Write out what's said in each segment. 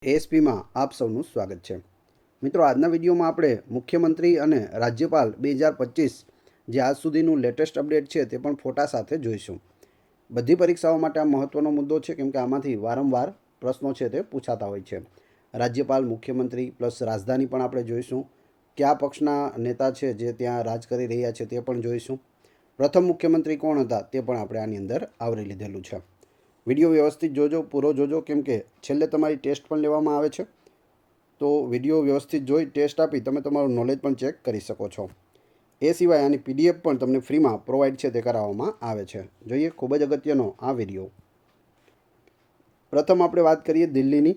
એએસપીમાં આપ સૌનું સ્વાગત છે. મિત્રો, આજના વિડીયોમાં આપણે મુખ્યમંત્રી અને રાજ્યપાલ 2025 જે આજ સુધીનું લેટેસ્ટ અપડેટ છે તે પણ ફોટા સાથે જોઈશું. બધી પરીક્ષાઓ માટે આ મહત્ત્વનો મુદ્દો છે, કેમ કે આમાંથી વારંવાર પ્રશ્નો છે તે પૂછાતા હોય છે. રાજ્યપાલ, મુખ્યમંત્રી પ્લસ રાજધાની પણ આપણે જોઈશું. કયા પક્ષના નેતા છે જે ત્યાં રાજ કરી રહ્યા છે તે પણ જોઈશું. પ્રથમ મુખ્યમંત્રી કોણ હતા તે પણ આપણે આની અંદર આવરી લીધેલું છે. વિડીયો વ્યવસ્થિત જોજો, પૂરો જોજો, કેમ કે છેલ્લે તમારી ટેસ્ટ પણ લેવામાં આવે છે. તો વિડીયો વ્યવસ્થિત જોઈ ટેસ્ટ આપી તમે તમારું નોલેજ પણ ચેક કરી શકો છો. એ સિવાય આની પીડીએફ પણ તમને ફ્રીમાં પ્રોવાઈડ છે તે કરાવવામાં આવે છે. જોઈએ ખૂબ જ અગત્યનો આ વિડીયો. પ્રથમ આપણે વાત કરીએ દિલ્હીની.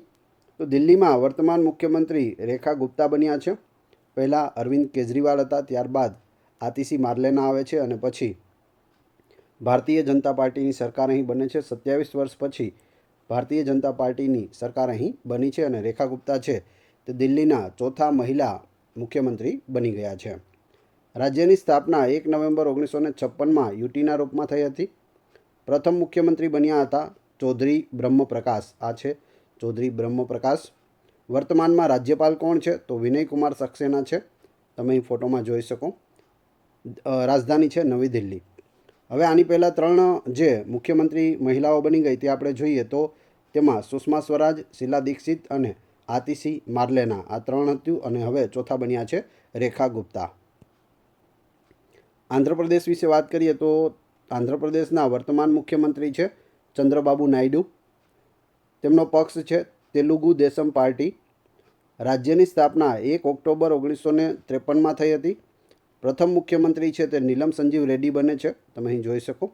તો દિલ્હીમાં વર્તમાન મુખ્યમંત્રી રેખા ગુપ્તા બન્યા છે. પહેલાં અરવિંદ કેજરીવાલ હતા, ત્યારબાદ આતિશી માર્લેના આવે છે અને પછી ભારતીય જનતા પાર્ટીની સરકાર અહીં બને છે. 27 વર્ષ પછી ભારતીય જનતા પાર્ટીની સરકાર અહીં બની છે અને રેખા ગુપ્તા છે તે દિલ્હીના ચોથા મહિલા મુખ્યમંત્રી બની ગયા છે. રાજ્યની સ્થાપના 1 નવેમ્બર 1956માં યુટીના રૂપમાં થઈ હતી. પ્રથમ મુખ્યમંત્રી બન્યા હતા ચૌધરી બ્રહ્મપ્રકાશ. આ છે ચૌધરી બ્રહ્મપ્રકાશ. વર્તમાનમાં રાજ્યપાલ કોણ છે? તો વિનય કુમાર સક્સેના છે. તમે અહીં ફોટોમાં જોઈ શકો. રાજધાની છે નવી દિલ્હી. હવે આની પહેલાં 3 જે મુખ્યમંત્રી મહિલાઓ બની ગઈ તે આપણે જોઈએ તો તેમાં સુષ્મા સ્વરાજ, શીલા દીક્ષિત અને આતિશી માર્લેના, આ 3 હતું અને હવે ચોથા બન્યા છે રેખા ગુપ્તા. આંધ્રપ્રદેશ વિશે વાત કરીએ તો આંધ્રપ્રદેશના વર્તમાન મુખ્યમંત્રી છે ચંદ્રબાબુ નાયડુ. તેમનો પક્ષ છે તેલુગુ દેશમ પાર્ટી. રાજ્યની સ્થાપના 1 ઓક્ટોબર 1953માં થઈ હતી. પ્રથમ મુખ્યમંત્રી છે તે નીલમ સંજીવ રેડ્ડી બને છે. તમે અહીં જોઈ શકો.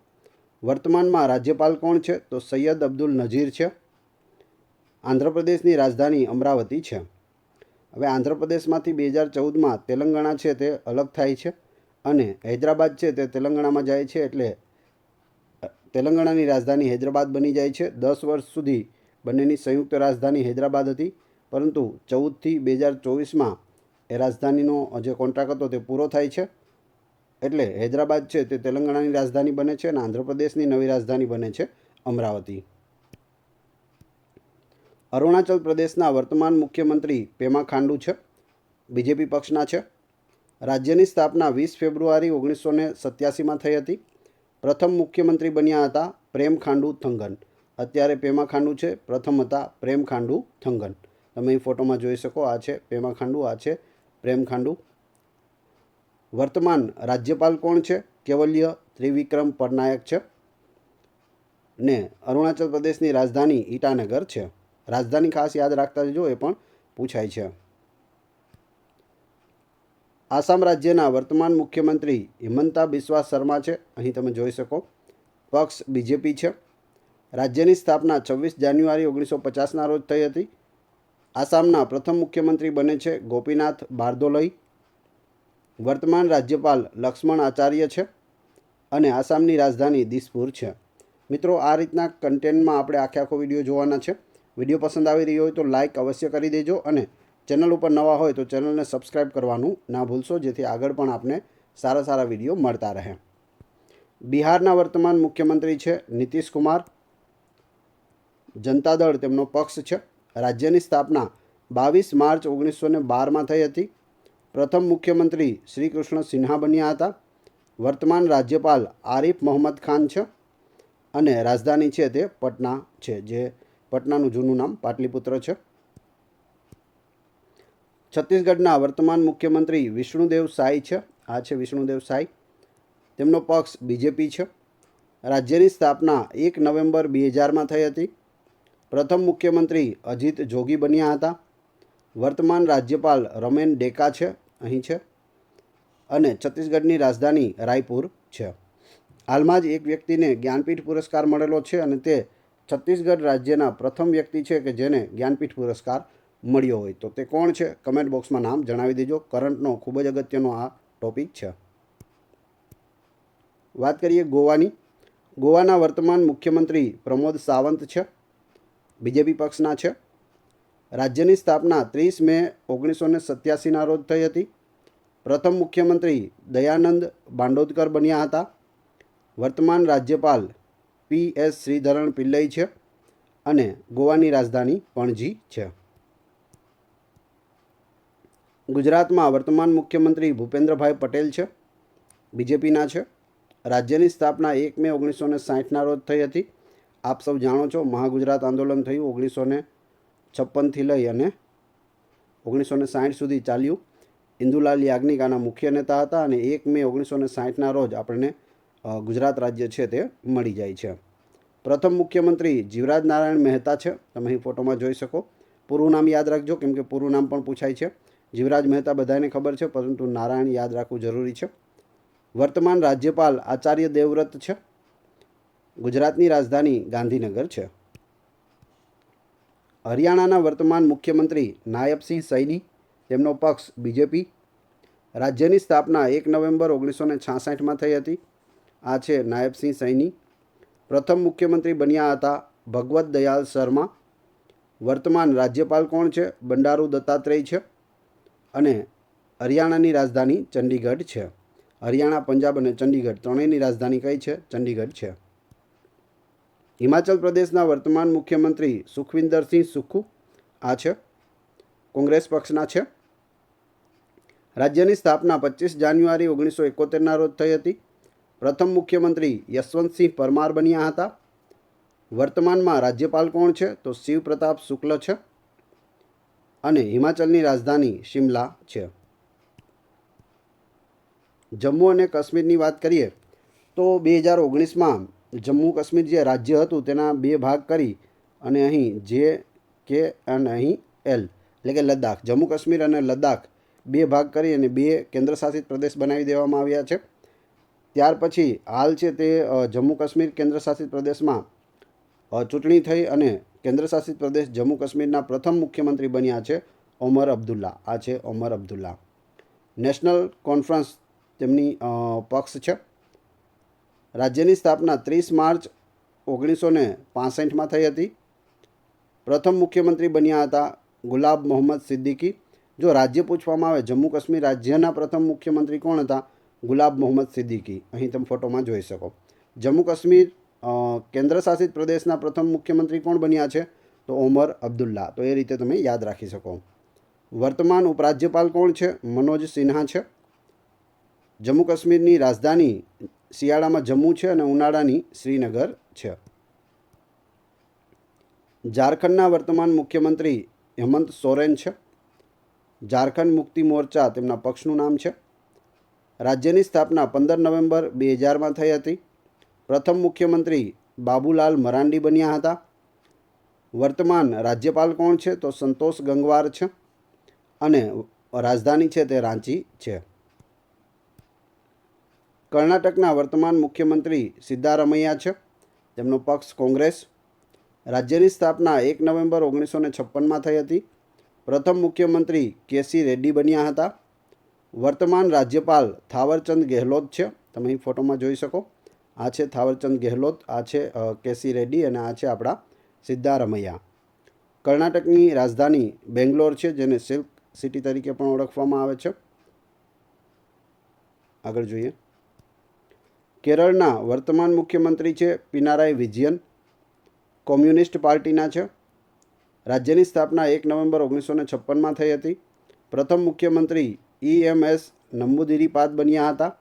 વર્તમાનમાં રાજ્યપાલ કોણ છે? તો સૈયદ અબ્દુલ નઝીર છે. આંધ્રપ્રદેશની રાજધાની અમરાવતી છે. હવે આંધ્રપ્રદેશમાંથી 2014માં તેલંગાણા છે તે અલગ થાય છે અને હૈદરાબાદ છે તે તેલંગાણામાં જાય છે, એટલે તેલંગાણાની રાજધાની હૈદરાબાદ બની જાય છે. 10 વર્ષ સુધી બંનેની સંયુક્ત રાજધાની હૈદરાબાદ હતી, પરંતુ 14થી 2024માં એ રાજધાનીનો જે કોન્ટ્રાક્ટ હતો તે પૂરો થાય છે, એટલે હૈદરાબાદ છે તે તેલંગાણાની રાજધાની બને છે અને આંધ્રપ્રદેશની નવી રાજધાની બને છે અમરાવતી. અરુણાચલ પ્રદેશના વર્તમાન મુખ્યમંત્રી પેમા ખાંડુ છે, બીજેપી પક્ષના છે. રાજ્યની સ્થાપના 20 ફેબ્રુઆરી 1987માં થઈ હતી. પ્રથમ મુખ્યમંત્રી બન્યા હતા પ્રેમ ખાંડુ થંગન. અત્યારે પેમા ખાંડુ છે, પ્રથમ હતા પ્રેમ ખાંડુ થંગન. તમે અહીં ફોટોમાં જોઈ શકો. આ છે પેમા ખાંડુ, આ છે પ્રેમ ખાંડુ. વર્તમાન રાજ્યપાલ કોણ છે? કેવલ્ય ત્રિવિક્રમ પટનાયક છે ને અરુણાચલ પ્રદેશની રાજધાની ઈટાનગર છે. રાજધાની ખાસ યાદ રાખતા જજો, એ પણ પૂછાય છે. આસામ રાજ્યના વર્તમાન મુખ્યમંત્રી હિમંતા બિસ્વા શર્મા છે. અહીં તમે જોઈ શકો. પક્ષ બીજેપી છે. રાજ્યની સ્થાપના 26 જાન્યુઆરી 1950ના રોજ થઈ હતી. આસામના પ્રથમ મુખ્યમંત્રી બને છે ગોપીનાથ બારદોલોઈ. વર્તમાન રાજ્યપાલ લક્ષ્મણ આચાર્ય છે અને આસામની રાજધાની દિસપુર છે. મિત્રો, આ રીતના કન્ટેન્ટમાં આપણે આખો વિડીયો જોવાના છે. વિડીયો પસંદ આવી રહ્યો હોય તો લાઇક અવશ્ય કરી દેજો અને ચેનલ ઉપર નવા હોય તો ચેનલને સબસ્ક્રાઈબ કરવાનું ના ભૂલશો, જેથી આગળ પણ આપને સારા વિડીયો મળતા રહે. બિહારના વર્તમાન મુખ્યમંત્રી છે નીતિશ કુમાર. જનતા દળ તેમનો પક્ષ છે. રાજ્યની સ્થાપના 22 માર્ચ 1912માં થઈ હતી. પ્રથમ મુખ્યમંત્રી શ્રી કૃષ્ણ સિન્હા બન્યા હતા. વર્તમાન રાજ્યપાલ આરિફ મોહમ્મદ ખાન છે અને રાજધાની છે તે પટના છે, જે પટનાનું જૂનું નામ પાટલીપુત્ર છે. છત્તીસગઢના વર્તમાન મુખ્યમંત્રી વિષ્ણુદેવ સાય છે. આ છે વિષ્ણુદેવ સાય. તેમનો પક્ષ બીજેપી છે. રાજ્યની સ્થાપના 1 નવેમ્બર 2000માં થઈ હતી. પ્રથમ મુખ્યમંત્રી અજીત જોગી બન્યા હતા. વર્તમાન રાજ્યપાલ રમેન ડેકા છે, અહીં છે, અને છત્તીસગઢની રાજધાની રાયપુર છે. હાલમાં જ એક વ્યક્તિને જ્ઞાનપીઠ પુરસ્કાર મળેલો છે અને તે છત્તીસગઢ રાજ્યના પ્રથમ વ્યક્તિ છે કે જેને જ્ઞાનપીઠ પુરસ્કાર મળ્યો હોય. તો તે કોણ છે? કમેન્ટ બોક્સમાં નામ જણાવી દેજો. કરંટનો ખૂબ જ અગત્યનો આ ટોપિક છે. વાત કરીએ ગોવાની. ગોવાના વર્તમાન મુખ્યમંત્રી પ્રમોદ સાવંત છે, બીજેપી પક્ષના છે. રાજ્યની સ્થાપના 30 મે 1987ના રોજ થઈ હતી. પ્રથમ મુખ્યમંત્રી દયાનંદ બાંડોદકર બન્યા હતા. વર્તમાન રાજ્યપાલ PS શ્રીધરન પિલ્લઈ છે અને ગોવાની રાજધાની પણજી છે. ગુજરાતમાં વર્તમાન મુખ્યમંત્રી ભૂપેન્દ્રભાઈ પટેલ છે, બીજેપીના છે. રાજ્યની સ્થાપના 1 મે 1960ના રોજ થઈ હતી. આપ સૌ જાણો છો, મહાગુજરાત આંદોલન થયું 1956થી લઈ અને 1960 સુધી ચાલ્યું. ઇન્દુલાલ યાજ્ઞિક આના મુખ્ય નેતા હતા અને 1 મે 1960ના રોજ આપણને ગુજરાત રાજ્ય છે તે મળી જાય છે. પ્રથમ મુખ્યમંત્રી જીવરાજ નારાયણ મહેતા છે, તમે અહીં ફોટોમાં જોઈ શકો. પૂરું નામ યાદ રાખજો, કેમ કે પૂરું નામ પણ પૂછાય છે. જીવરાજ મહેતા બધાને ખબર છે, પરંતુ નારાયણ યાદ રાખવું જરૂરી છે. વર્તમાન રાજ્યપાલ આચાર્ય દેવવ્રત છે. ગુજરાતની રાજધાની ગાંધીનગર છે. હરિયાણાના વર્તમાન મુખ્યમંત્રી નાયબસિંહ સૈની, તેમનો પક્ષ બીજેપી. રાજ્યની સ્થાપના 1 નવેમ્બર 1966માં થઈ હતી. આ છે નાયબસિંહ સૈની. પ્રથમ મુખ્યમંત્રી બન્યા હતા ભગવત દયાલ શર્મા. વર્તમાન રાજ્યપાલ કોણ છે? બંડારુ દત્તાત્રેય છે. અને હરિયાણાની રાજધાની ચંડીગઢ છે. હરિયાણા, પંજાબ અને ચંડીગઢ ત્રણેયની રાજધાની કઈ છે? ચંડીગઢ છે. હિમાચલ પ્રદેશના વર્તમાન મુખ્યમંત્રી સુખવિન્દરસિંહ સુખુ, આ છે, કોંગ્રેસ પક્ષના છે. રાજ્યની સ્થાપના 25 જાન્યુઆરી 1971ના રોજ થઈ હતી. પ્રથમ મુખ્યમંત્રી યશવંતસિંહ પરમાર બન્યા હતા. વર્તમાનમાં રાજ્યપાલ કોણ છે? તો શિવ પ્રતાપ શુક્લ છે. અને હિમાચલની રાજધાની શિમલા છે. જમ્મુ અને કાશ્મીરની વાત કરીએ તો 2019માં જમ્મુ કાશ્મીર જે રાજ્ય હતું તેના 2 ભાગ કરી અને અહીં JK અને અહીં L એટલે કે લદ્દાખ, જમ્મુ કાશ્મીર અને લદ્દાખ 2 ભાગ કરી અને 2 કેન્દ્રશાસિત પ્રદેશ બનાવી દેવામાં આવ્યા છે. ત્યાર પછી હાલ છે તે જમ્મુ કાશ્મીર કેન્દ્રશાસિત પ્રદેશમાં ચૂંટણી થઈ અને કેન્દ્રશાસિત પ્રદેશ જમ્મુ કાશ્મીરના પ્રથમ મુખ્યમંત્રી બન્યા છે ઓમર અબ્દુલ્લા. આ છે ઓમર અબ્દુલ્લા. નેશનલ કોન્ફરન્સ તેમની પક્ષ છે. રાજ્યની સ્થાપના 30 માર્ચ 1965માં થઈ હતી. પ્રથમ મુખ્યમંત્રી બન્યા હતા ગુલાબ મોહમ્મદ સિદ્દીકી. જો રાજ્ય પૂછવામાં આવે જમ્મુ કાશ્મીર રાજ્યના પ્રથમ મુખ્યમંત્રી કોણ હતા? ગુલાબ મોહમ્મદ સિદ્દીકી. અહીં તમે ફોટોમાં જોઈ શકો. જમ્મુ કાશ્મીર કેન્દ્રશાસિત પ્રદેશના પ્રથમ મુખ્યમંત્રી કોણ બન્યા છે? તો ઓમર અબ્દુલ્લા. તો એ રીતે તમે યાદ રાખી શકો. વર્તમાન ઉપરાજ્યપાલ કોણ છે? મનોજ સિન્હા છે. જમ્મુ કાશ્મીરની રાજધાની શિયાળામાં જમ્મુ છે અને ઉનાળાની શ્રીનગર છે. ઝારખંડના વર્તમાન મુખ્યમંત્રી હેમંત સોરેન છે. ઝારખંડ મુક્તિ મોરચા તેમના પક્ષનું નામ છે. રાજ્યની સ્થાપના 15 નવેમ્બર 2000માં થઈ હતી. પ્રથમ મુખ્યમંત્રી બાબુલાલ મરાંડી બન્યા હતા. વર્તમાન રાજ્યપાલ કોણ છે? તો સંતોષ ગંગવાર છે. અને રાજધાની છે તે રાંચી છે. કર્ણાટકના વર્તમાન મુખ્યમંત્રી સિદ્ધારમૈયા છે. તેમનો પક્ષ કોંગ્રેસ. રાજ્યની સ્થાપના 1 નવેમ્બર 1956માં થઈ હતી. પ્રથમ મુખ્યમંત્રી કેસી રેડ્ડી બન્યા હતા. વર્તમાન રાજ્યપાલ થાવરચંદ ગેહલોત છે. તમે અહીં ફોટોમાં જોઈ શકો. આ છે થાવરચંદ ગેહલોત, આ છે કેસી રેડ્ડી અને આ છે આપણા સિદ્ધારમૈયા. કર્ણાટકની રાજધાની બેંગ્લોર છે, જેને સિલ્ક સિટી તરીકે પણ ઓળખવામાં આવે છે. આગળ જોઈએ. કેરળના વર્તમાન મુખ્યમંત્રી છે પિનારાઈ વિજયન, કોમ્યુનિસ્ટ પાર્ટીના છે. રાજ્યની સ્થાપના 1 નવેમ્બર 1956માં થઈ હતી. પ્રથમ મુખ્યમંત્રી EMS નમ્બુદિરીપાદ બન્યા હતા.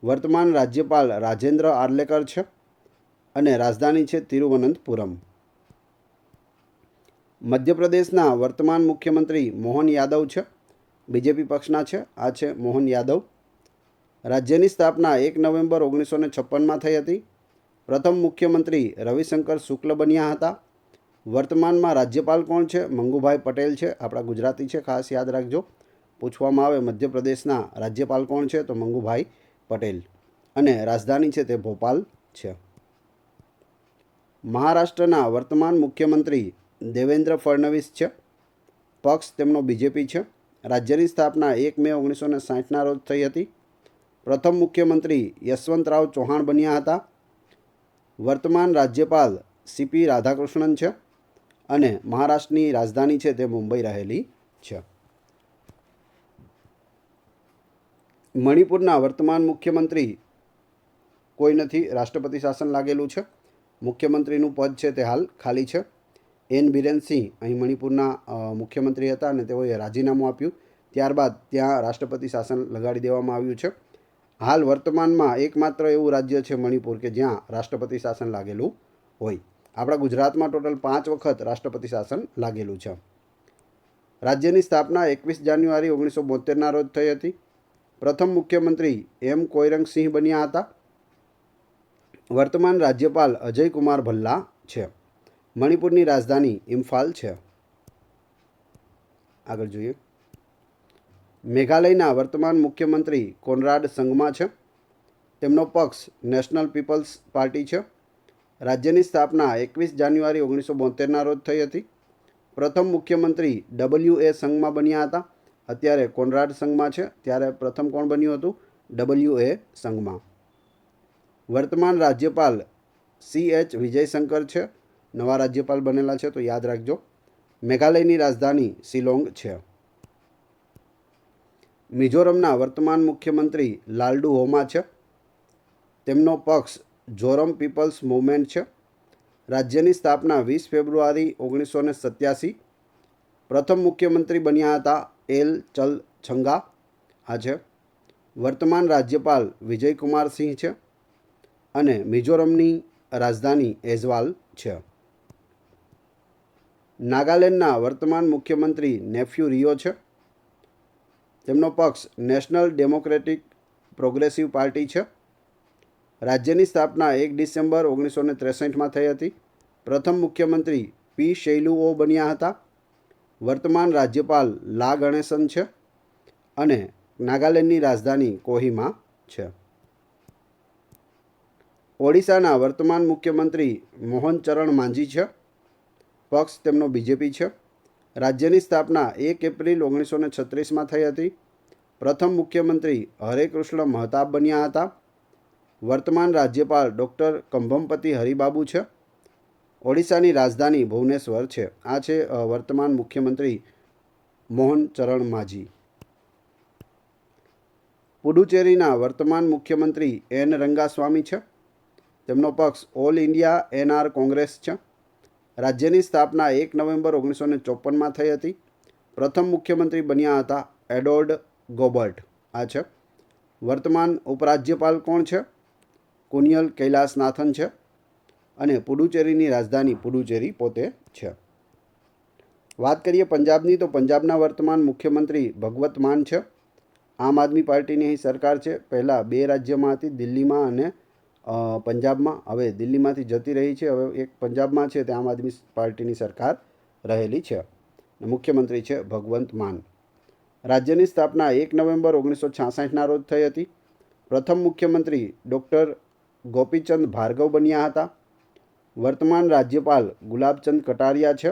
વર્તમાન રાજ્યપાલ રાજેન્દ્ર આર્લેકર છે અને રાજધાની છે તિરુવનંતપુરમ. મધ્યપ્રદેશના વર્તમાન મુખ્યમંત્રી મોહન યાદવ છે, બીજેપી પક્ષના છે. આ છે મોહન યાદવ. રાજ્યની સ્થાપના 1 નવેમ્બર 1956માં થઈ હતી. પ્રથમ મુખ્યમંત્રી રવિશંકર શુક્લ બન્યા હતા. વર્તમાનમાં રાજ્યપાલ કોણ છે? મંગુભાઈ પટેલ છે. આપણા ગુજરાતી છે, ખાસ યાદ રાખજો. પૂછવામાં આવે મધ્યપ્રદેશના રાજ્યપાલ કોણ છે? તો મંગુભાઈ પટેલ. અને રાજધાની છે તે ભોપાલ છે. મહારાષ્ટ્રના વર્તમાન મુખ્યમંત્રી દેવેન્દ્ર ફડણવીસ છે. પક્ષ તેમનો બીજેપી છે. રાજ્યની સ્થાપના 1 મે 1960ના રોજ થઈ હતી. પ્રથમ મુખ્યમંત્રી યશવંતરાવ ચૌહાણ બન્યા હતા. વર્તમાન રાજ્યપાલ CP રાધાકૃષ્ણન છે અને મહારાષ્ટ્રની રાજધાની છે તે મુંબઈ રહેલી છે. મણિપુરના વર્તમાન મુખ્યમંત્રી કોઈ નથી, રાષ્ટ્રપતિ શાસન લાગેલું છે. મુખ્યમંત્રીનું પદ છે તે હાલ ખાલી છે. N બિરેન સિંહ અહીં મણિપુરના મુખ્યમંત્રી હતા અને તેઓએ રાજીનામું આપ્યું ત્યારબાદ ત્યાં રાષ્ટ્રપતિ શાસન લગાડી દેવામાં આવ્યું છે. હાલ વર્તમાનમાં એકમાત્ર એવું રાજ્ય છે મણિપુર કે જ્યાં રાષ્ટ્રપતિ શાસન લાગેલું હોય. આપણા ગુજરાતમાં ટોટલ 5 વખત રાષ્ટ્રપતિ શાસન લાગેલું છે. રાજ્યની સ્થાપના 21 જાન્યુઆરી 1972ના રોજ થઈ હતી. પ્રથમ મુખ્યમંત્રી એમ કોઈરંગ સિંહ બન્યા હતા. વર્તમાન રાજ્યપાલ અજય કુમાર ભલ્લા છે. મણિપુરની રાજધાની ઇમ્ફાલ છે. આગળ જોઈએ. મેઘાલયના વર્તમાન મુખ્યમંત્રી કોનરાડ સંગમા છે. તેમનો પક્ષ નેશનલ પીપલ્સ પાર્ટી છે. રાજ્યની સ્થાપના 21 જાન્યુઆરી 1972ના રોજ થઈ હતી. પ્રથમ મુખ્યમંત્રી W.A. સંગમા બન્યા હતા. અત્યારે કોનરાડ સંગમા છે, ત્યારે પ્રથમ કોણ બન્યું હતું? W.A. સંગમા. વર્તમાન રાજ્યપાલ C.H. વિજયશંકર છે. નવા રાજ્યપાલ બનેલા છે, તો યાદ રાખજો. મેઘાલયની રાજધાની શિલોંગ છે. મિઝોરમના વર્તમાન મુખ્યમંત્રી લાલડુ હોમા છે. તેમનો પક્ષ જોરમ પીપલ્સ મૂવમેન્ટ છે. રાજ્યની સ્થાપના 20 ફેબ્રુઆરી 1987. પ્રથમ મુખ્યમંત્રી બન્યા હતા એલ ચલછંગા. આ છે. વર્તમાન રાજ્યપાલ વિજયકુમાર સિંહ છે અને મિઝોરમની રાજધાની એઝવાલ છે. નાગાલેન્ડના વર્તમાન મુખ્યમંત્રી નેફ્યુ રિયો છે. તેમનો પક્ષ નેશનલ ડેમોક્રેટિક પ્રોગ્રેસિવ પાર્ટી છે. રાજ્યની સ્થાપના 1 ડિસેમ્બર 1963માં થઈ હતી. પ્રથમ મુખ્યમંત્રી પી શૈલુઓ બન્યા હતા. વર્તમાન રાજ્યપાલ લા ગણેશન છે અને નાગાલેન્ડની રાજધાની કોહિમા છે. ઓડિશાના વર્તમાન મુખ્યમંત્રી મોહન ચરણ માંઝી છે. પક્ષ તેમનો બીજેપી છે. રાજ્યની સ્થાપના 1 એપ્રિલ 1936માં થઈ હતી. પ્રથમ મુખ્યમંત્રી હરે કૃષ્ણ મહતાબ બન્યા હતા. વર્તમાન રાજ્યપાલ ડૉક્ટર કંભમપતિ હરિબાબુ છે. ઓડિશાની રાજધાની ભુવનેશ્વર છે. આ છે વર્તમાન મુખ્યમંત્રી મોહન ચરણ માંઝી. પુડુચેરીના વર્તમાન મુખ્યમંત્રી એન રંગાસ્વામી છે. તેમનો પક્ષ ઓલ ઇન્ડિયા NR કોંગ્રેસ છે. રાજ્યની સ્થાપના 1 નવેમ્બર 1954માં થઈ હતી. પ્રથમ મુખ્યમંત્રી બન્યા હતા એડોર્ડ ગોબર્ટ. આ છે. વર્તમાન ઉપરાજ્યપાલ કોણ છે? કુનિયલ કૈલાસનાથન છે અને પુડુચેરીની રાજધાની પુડુચેરી પોતે છે. વાત કરીએ પંજાબની, તો પંજાબના વર્તમાન મુખ્યમંત્રી ભગવત માન છે. આમ આદમી પાર્ટીની અહીં સરકાર છે. પહેલાં 2 રાજ્યમાં હતી, દિલ્હીમાં અને પંજાબમાં. હવે દિલ્હીમાંથી જતી રહી છે, હવે એક પંજાબમાં છે, તે આમ આદમી પાર્ટીની સરકાર રહેલી છે. મુખ્યમંત્રી છે ભગવંત માન. રાજ્યની સ્થાપના 1 નવેમ્બર 1966ના રોજ થઈ હતી. પ્રથમ મુખ્યમંત્રી ડૉક્ટર ગોપીચંદ ભાર્ગવ બન્યા હતા. વર્તમાન રાજ્યપાલ ગુલાબચંદ કટારિયા છે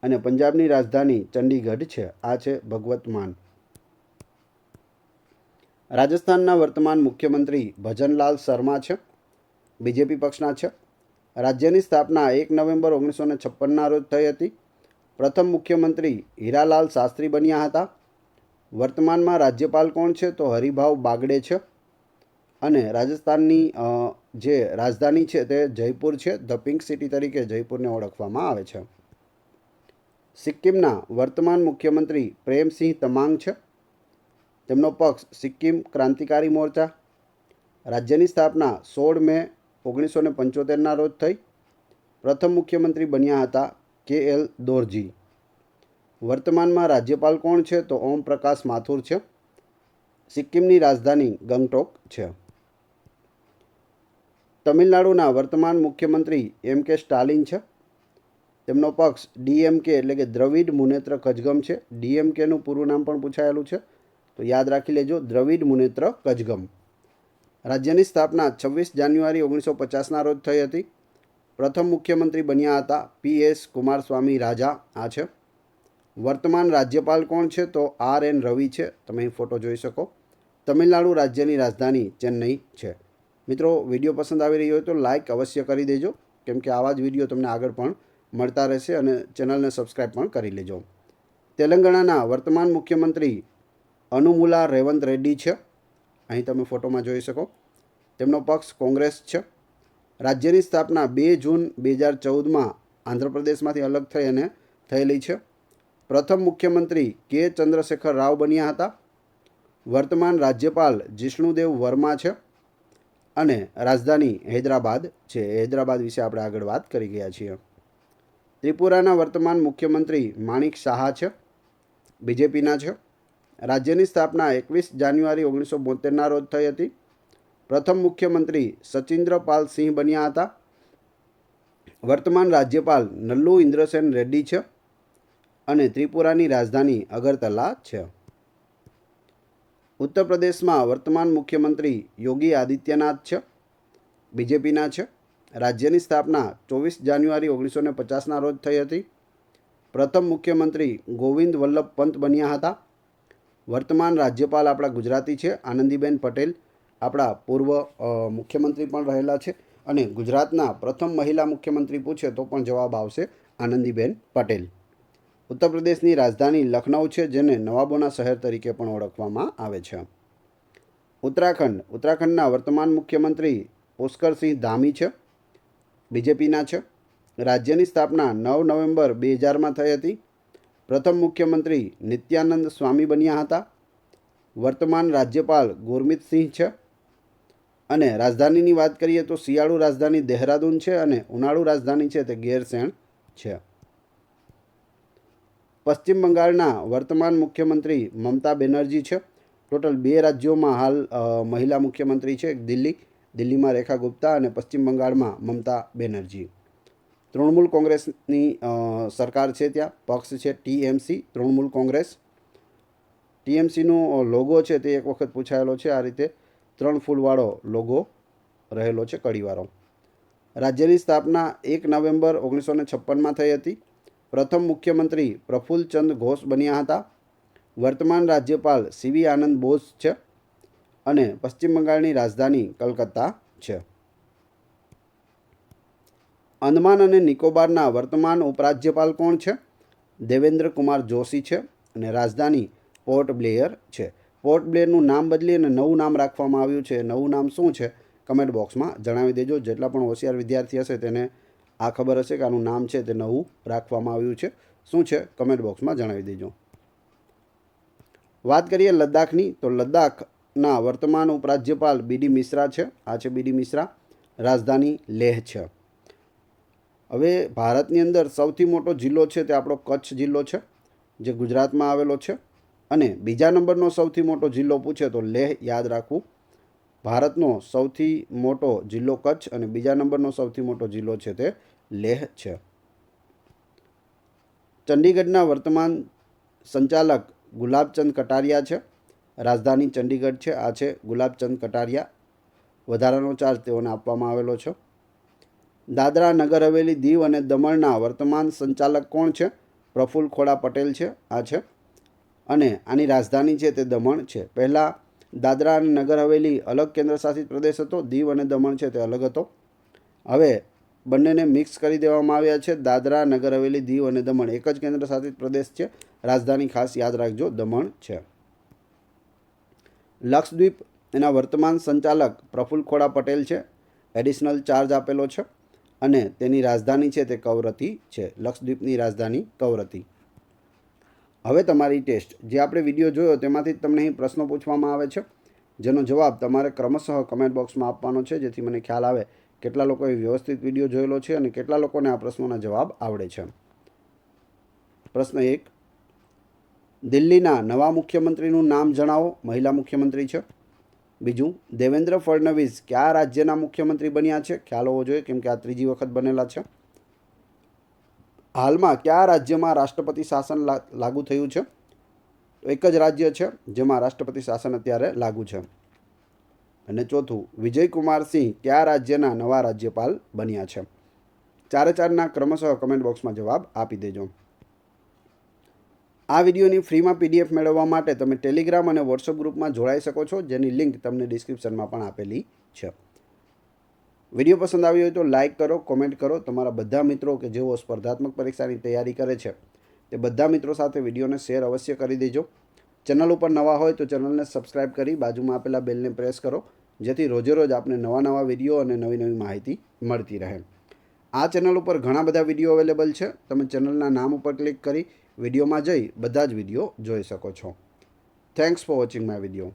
અને પંજાબની રાજધાની ચંડીગઢ છે. આ છે ભગવત માન. રાજસ્થાનના વર્તમાન મુખ્યમંત્રી ભજનલાલ શર્મા છે. બીજેપી પક્ષના છે. રાજ્યની સ્થાપના 1 નવેમ્બર 1956ના રોજ થઈ હતી. પ્રથમ મુખ્યમંત્રી હીરાલાલ શાસ્ત્રી બન્યા હતા. વર્તમાનમાં રાજ્યપાલ કોણ છે? તો હરિભાવ બાગડે છે અને રાજસ્થાનની જે રાજધાની છે તે જયપુર છે. ધ પિંક સિટી તરીકે જયપુરને ઓળખવામાં આવે છે. સિક્કિમના વર્તમાન મુખ્યમંત્રી પ્રેમસિંહ તમાંગ છે. તેમનો પક્ષ સિક્કિમ ક્રાંતિકારી મોરચા. રાજ્યની સ્થાપના 16 મે 1975ના રોજ થઈ. પ્રથમ મુખ્યમંત્રી બન્યા હતા KL દોરજી. વર્તમાનમાં રાજ્યપાલ કોણ છે? તો ઓમ પ્રકાશ માથુર છે. સિક્કિમની રાજધાની ગંગટોક છે. તમિલનાડુના વર્તમાન મુખ્યમંત્રી MK સ્ટાલિન છે. તેમનો પક્ષ DMK એટલે કે દ્રવિડ મુનેત્ર કજગમ છે. DMKનું પૂરું નામ પણ પૂછાયેલું છે, તો યાદ રાખી લેજો, દ્રવિડ મુનેત્ર કજગમ. રાજ્યની સ્થાપના 26 જાન્યુઆરી 1950ના રોજ થઈ હતી. પ્રથમ મુખ્યમંત્રી બન્યા હતા PS કુમારસ્વામી રાજા. આ છે. વર્તમાન રાજ્યપાલ કોણ છે? તો RN રવિ છે. તમે અહીં ફોટો જોઈ શકો. તમિલનાડુ રાજ્યની રાજધાની ચેન્નઈ છે. મિત્રો, વિડીયો પસંદ આવી રહ્યો હોય તો લાઇક અવશ્ય કરી દેજો, કેમ કે આવા જ વિડીયો તમને આગળ પણ મળતા રહેશે, અને ચેનલને સબસ્ક્રાઈબ પણ કરી લેજો. તેલંગાણાના વર્તમાન મુખ્યમંત્રી અનુમુલા રેવંત રેડ્ડી છે. અહીં તમે ફોટોમાં જોઈ શકો. તેમનો પક્ષ કોંગ્રેસ છે. રાજ્યની સ્થાપના 2 જૂન 2014માં આંધ્રપ્રદેશમાંથી અલગ થઈ અને થયેલી છે. પ્રથમ મુખ્યમંત્રી કે ચંદ્રશેખર રાવ બન્યા હતા. વર્તમાન રાજ્યપાલ જિષ્ણુદેવ વર્મા છે અને રાજધાની હૈદરાબાદ છે. હૈદરાબાદ વિશે આપણે આગળ વાત કરી ગયા છીએ. ત્રિપુરાના વર્તમાન મુખ્યમંત્રી માણિક શાહ છે, બીજેપીના છે. રાજ્યની સ્થાપના 21 જાન્યુઆરી 1972ના રોજ થઈ હતી. પ્રથમ મુખ્યમંત્રી સચિન્દ્ર પાલ સિંહ બન્યા હતા. વર્તમાન રાજ્યપાલ નલ્લુ ઇન્દ્રસેન રેડ્ડી છે અને ત્રિપુરાની રાજધાની અગરતલા છે. ઉત્તર પ્રદેશમાં વર્તમાન મુખ્યમંત્રી યોગી આદિત્યનાથ છે, બીજેપીના છે. રાજ્યની સ્થાપના 24 જાન્યુઆરી 1950ના રોજ થઈ હતી. પ્રથમ મુખ્યમંત્રી ગોવિંદ વલ્લભ પંત બન્યા હતા. વર્તમાન રાજ્યપાલ આપણા ગુજરાતી છે, આનંદીબેન પટેલ આપણા પૂર્વ મુખ્યમંત્રી પણ રહેલા છે અને ગુજરાતના પ્રથમ મહિલા મુખ્યમંત્રી પૂછે તો પણ જવાબ આવશે આનંદીબેન પટેલ. ઉત્તર પ્રદેશની રાજધાની લખનઉ છે, જેને નવાબોના શહેર તરીકે પણ ઓળખવામાં આવે છે. ઉત્તરાખંડના વર્તમાન મુખ્યમંત્રી પુષ્કરસિંહ ધામી છે, બીજેપીના છે. રાજ્યની સ્થાપના 9 નવેમ્બર 2000માં થઈ હતી. પ્રથમ મુખ્યમંત્રી નિત્યાનંદ સ્વામી બન્યા હતા. વર્તમાન રાજ્યપાલ ગુરમીત સિંહ છે અને રાજધાનીની વાત કરીએ તો શિયાળુ રાજધાની દહેરાદૂન છે અને ઉનાળુ રાજધાની છે તે ગેરસેણ છે. પશ્ચિમ બંગાળના વર્તમાન મુખ્યમંત્રી મમતા બેનર્જી છે. ટોટલ 2 રાજ્યોમાં હાલ મહિલા મુખ્યમંત્રી છે. દિલ્હીમાં રેખા ગુપ્તા અને પશ્ચિમ બંગાળમાં મમતા બેનર્જી. તૃણમૂલ કોંગ્રેસની સરકાર છે, ત્યાં પક્ષ છે ટીએમસી, તૃણમૂલ કોંગ્રેસ. ટીએમસીનો લોગો છે તે એક વખત પૂછાયેલો છે. આ રીતે 3 ફૂલવાળો લોગો રહેલો છે, કડીવાળો. રાજ્યની સ્થાપના 1 નવેમ્બર 1956માં થઈ હતી. પ્રથમ મુખ્યમંત્રી પ્રફુલ્લચંદ ઘોષ બન્યા હતા. વર્તમાન રાજ્યપાલ સીવી આનંદ બોઝ છે અને પશ્ચિમ બંગાળની રાજધાની કલકત્તા છે. અંદમાન અને નિકોબારના વર્તમાન ઉપરાજ્યપાલ કોણ છે? દેવેન્દ્ર કુમાર જોશી છે અને રાજધાની પોર્ટ બ્લેયર છે. પોર્ટ બ્લેયરનું નામ બદલી અને નવું નામ રાખવામાં આવ્યું છે. નવું નામ શું છે? કમેન્ટ બોક્સમાં જણાવી દેજો. જેટલા પણ હોશિયાર વિદ્યાર્થી હશે તેને આ ખબર હશે કે આનું નામ છે તે નવું રાખવામાં આવ્યું છે. શું છે? કમેન્ટ બોક્સમાં જણાવી દેજો. વાત કરીએ લદ્દાખની, તો લદ્દાખના વર્તમાન ઉપરાજ્યપાલ બીડી મિશ્રા છે. આ છે બીડી મિશ્રા. રાજધાની લેહ છે. હવે ભારતની અંદર સૌથી મોટો જિલ્લો છે તે આપણો કચ્છ જિલ્લો છે, જે ગુજરાતમાં આવેલો છે. અને બીજા નંબરનો સૌથી મોટો જિલ્લો પૂછે તો લેહ યાદ રાખવું. ભારતનો સૌથી મોટો જિલ્લો કચ્છ અને બીજા નંબરનો સૌથી મોટો જિલ્લો છે તે લેહ છે. ચંડીગઢના વર્તમાન સંચાલક ગુલાબચંદ કટારિયા છે. રાજધાની ચંડીગઢ છે. આ છે ગુલાબચંદ કટારિયા. વધારાનો ચાર્જ તેઓને આપવામાં આવેલો છે. દાદરા નગર હવેલી દીવ અને દમણના વર્તમાન સંચાલક કોણ છે? પ્રફુલ્લ ખોડા પટેલ છે. આ છે અને આની રાજધાની છે તે દમણ છે. પહેલાં દાદરા અને નગર હવેલી અલગ કેન્દ્રશાસિત પ્રદેશ હતો, દીવ અને દમણ છે તે અલગ હતો. હવે બંનેને મિક્સ કરી દેવામાં આવ્યા છે. દાદરા નગર હવેલી દીવ અને દમણ એક જ કેન્દ્રશાસિત પ્રદેશ છે. રાજધાની ખાસ યાદ રાખજો, દમણ છે. લક્ષદ્વીપ એના વર્તમાન સંચાલક પ્રફુલ્લ ખોડા પટેલ છે. એડિશનલ ચાર્જ આપેલો છે અને તેની રાજધાની છે તે કવરત્તી છે. લક્ષદ્વીપની રાજધાની કવરત્તી. હવે તમારી ટેસ્ટ, જે આપણે વિડીયો જોયો તેમાંથી તમને અહીં પ્રશ્નો પૂછવામાં આવે છે, જેનો જવાબ તમારે ક્રમશઃ કમેન્ટ બોક્સમાં આપવાનો છે, જેથી મને ખ્યાલ આવે કેટલા લોકોએ વ્યવસ્થિત વિડીયો જોયેલો છે અને કેટલા લોકોને આ પ્રશ્નોના જવાબ આવડે છે. પ્રશ્ન 1, દિલ્હીના નવા મુખ્યમંત્રીનું નામ જણાવો. મહિલા મુખ્યમંત્રી છે. બીજું, દેવેન્દ્ર ફડણવીસ કયા રાજ્યના મુખ્યમંત્રી બન્યા છે? ખ્યાલ હોવો જોઈએ કેમ કે આ 3જી વખત બનેલા છે. હાલમાં કયા રાજ્યમાં રાષ્ટ્રપતિ શાસન લાગુ થયું છે? તો એક જ રાજ્ય છે જેમાં રાષ્ટ્રપતિ શાસન અત્યારે લાગુ છે. અને ચોથું, વિજયકુમાર સિંહ કયા રાજ્યના નવા રાજ્યપાલ બન્યા છે? 4-4ના ક્રમશઃ કમેન્ટ બોક્સમાં જવાબ આપી દેજો. આ વિડીયોની ફ્રીમાં PDF મેળવવા માટે તમે ટેલિગ્રામ અને વોટ્સઅપ ગ્રુપમાં જોડાઈ શકો છો, જેની લિંક તમને ડિસ્ક્રિપ્શનમાં પણ આપેલી છે. વિડીયો પસંદ આવ્યો હોય તો લાઇક કરો, કોમેન્ટ કરો. તમારા બધા મિત્રો કે જેઓ સ્પર્ધાત્મક પરીક્ષાની તૈયારી કરે છે તે બધા મિત્રો સાથે વિડીયોને શેર અવશ્ય કરી દેજો. ચેનલ ઉપર નવા હોય તો ચેનલને સબસ્ક્રાઈબ કરી બાજુમાં આપેલા બેલને પ્રેસ કરો, જેથી રોજે રોજ આપને નવા વિડીયો અને નવી માહિતી મળતી રહે. આ ચેનલ ઉપર ઘણા બધા વિડીયો અવેલેબલ છે. તમે ચેનલના નામ ઉપર ક્લિક કરી વિડીયોમાં જઈ બધા જ વિડીયો જોઈ શકો છો. Thanks for watching my video.